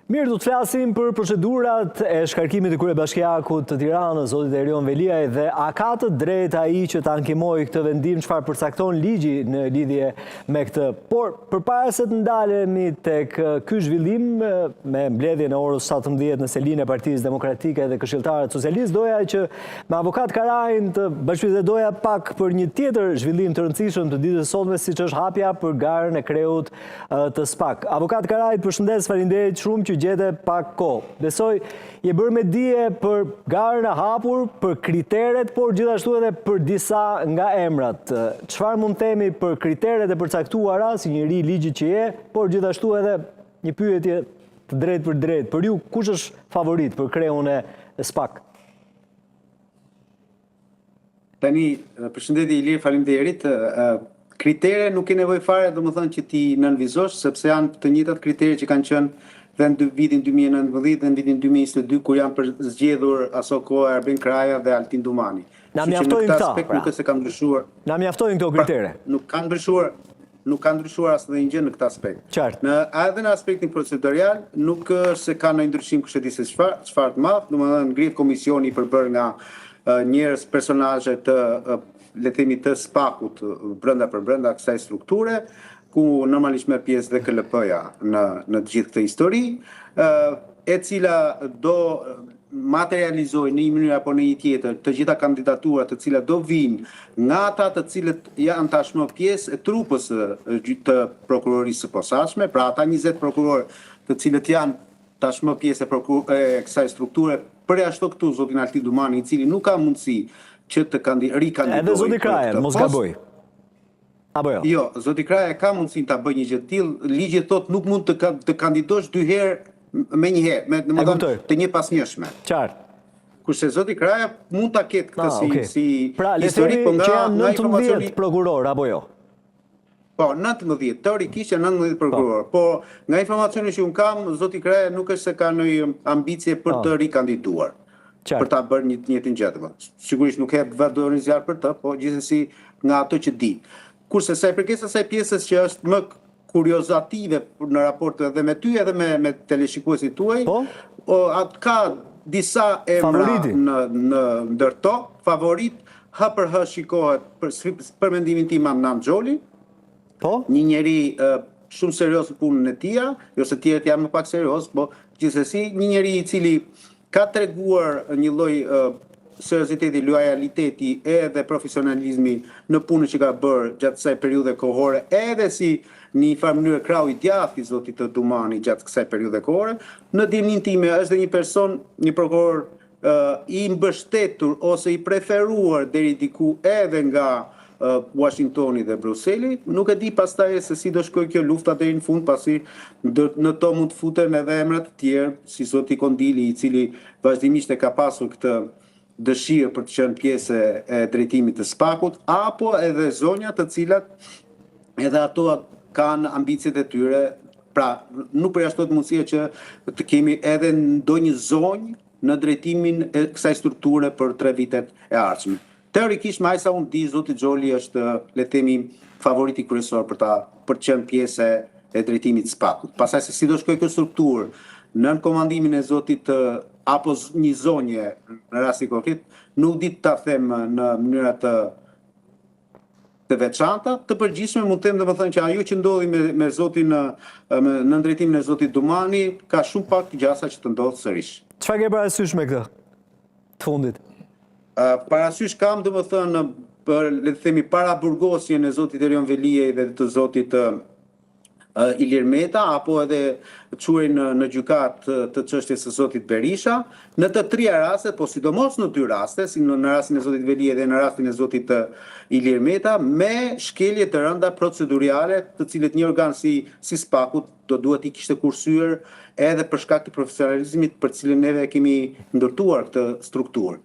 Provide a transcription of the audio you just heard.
Mirë, do të flasim për procedurat e shkarkimit të kryebashkiakut të Tiranës, zoti Erion Veliaj, dhe a ka të drejtë ai që ta ankimojë këtë vendim, çfarë përcakton ligji në lidhje me këtë. Por përpara se të ndalemi tek ky zhvillim me mbledhjen e orës 17 në selinë e Partisë Demokratike dhe Këshilltarët Socialistë, doja që me avokat Karajin të bashkëbisedoja pak për një tjetër zhvillim të rëndësishëm të ditës së sotme, siç është hapja për garën e kreut të SPAK. Avokat Karaj, përshëndes, faleminderit shumë që gjete pak kohë. Besoj je bërë me dije për garën e hapur, për kriteret, por gjithashtu edhe për disa nga emrat. Çfarë mund të themi për kriteret e përcaktuara si njëri i ligjit që je, por gjithashtu edhe një pyetje të drejtë për drejtë. Për ju, kush është favorit për kreun e SPAK? Tani, përshëndetje Ilir, faleminderit. Kritere nuk ke nevojë fare, domethënë që ti nënvizosh, sepse janë të njëjtat kritere që kanë qenë dhe në vitin 2019 dhe në vitin 2022, kur janë përzgjedhur aso kohë Erben Kraja dhe Altin Dumani. Na mjaftojnë këta, nuk se kanë ndryshuar. Na mjaftojnë këto kritere. Nuk kanë ndryshuar asnjë gjë në këtë aspekt. Qartë. Edhe në aspektin procedurial, nuk është se ka ndonjë ndryshim kush e di se çfarë të madh, domethënë ngrihet komisioni i përbërë nga njerëz, personazhe të le të themi të SPAK-ut brenda kësaj strukture, ku normalisht merr pjesë dhe KLP-ja në të gjithë këtë histori, e cila do materializojë në një mënyrë apo në një tjetër të gjitha kandidaturat të cilat do vinë nga ata të cilët janë tashmë pjesë e trupës të prokurorisë së posaçme, pra ata 20 prokurorë të cilët janë tashmë pjesë e kësaj strukture, përjashto këtu zotin Altin Dumani, i cili nuk ka mundësi që të rikandidojë. Edhe zoti Kraja, mos gaboj. Apo jo? Jo, zoti Kraja ka mundësinë ta bëjë një gjë të tillë. Ligji thotë nuk mund të kandidosh dy herë me një herë, domethënë të një pasnjëshme. Qartë. Kurse zoti Kraja mund ta ketë këtë si pra, histori, po nga 19 prokuror apo jo? Po, 19, teorikisht janë 19 prokuror. Po, nga informacioni që unë kam, zoti Kraja nuk është se ka ndonjë ambicie për të rikandiduar. Për ta bërë një të njëjtën. Sigurisht nuk e vërdorën zjarr për të, po gjithsesi nga ato që di. Kurse sa i përket asaj pjesës që është më kuriozative në raport edhe me ty edhe me teleshikuesit tuaj, ka disa emra në ndërto, favorit h për h shikohet për mendimin tim Adnan Xholi, një njeri shumë serioz në punën e tij, jo se tjerët janë më pak serioz, po gjithsesi një njeri i cili ka treguar një lloj serioziteti, lojaliteti edhe profesionalizmi në punën që ka bërë gjatë kësaj periudhe kohore, edhe si në një farë mënyrë krau i djathtë i zotit të Dumani gjatë kësaj periudhe kohore. Në dinin time është dhe një person, një prokuror i mbështetur ose i preferuar deri diku edhe nga Washingtoni dhe Bruseli. Nuk e di pastaj se si do shkojë kjo lufta deri në fund, pasi në to mund të futen edhe emra të tjerë, si zoti Kondili, i cili vazhdimisht e ka pasur këtë dëshirë për të qenë pjesë e drejtimit të SPAK-ut, apo edhe zonja të cilat edhe ato kanë ambicet e tyre, pra nuk përjashtohet mundësia që të kemi edhe ndonjë zonjë në drejtimin e kësaj strukture për 3 vitet e ardhshme. Teorikisht, me aq sa unë di, zoti Xholi është, le të themi, favoriti kryesor për të qenë pjesë e drejtimit të SPAK-ut. Pastaj se si do shkojë kjo strukturë nën komandimin e zotit apo një zonje në rasti konkret, nuk di ta them në mënyra të veçanta, të përgjithshme mund të them domethënë që ajo që ndodhi me zotin në drejtimin e zotit Dumani ka shumë pak gjasa që të ndodhë sërish. Çfarë ke parasysh me këtë të fundit? Parasysh kam domethënë për, le të themi, para burgosjen e zotit Erion Veliaj dhe të zotit Ilir Meta, apo edhe çuaj në gjykat të çështjes së zotit Berisha, në të trija raste, po sidomos në 2 raste, si në rastin e zotit Veliaj dhe në rastin e zotit Ilir Meta, me shkelje të rënda proceduriale, të cilët një organ si SPAK-ut do duhet i kishte kursyer edhe për shkak të profesionalizmit për cilën neve kemi ndërtuar këtë strukturë.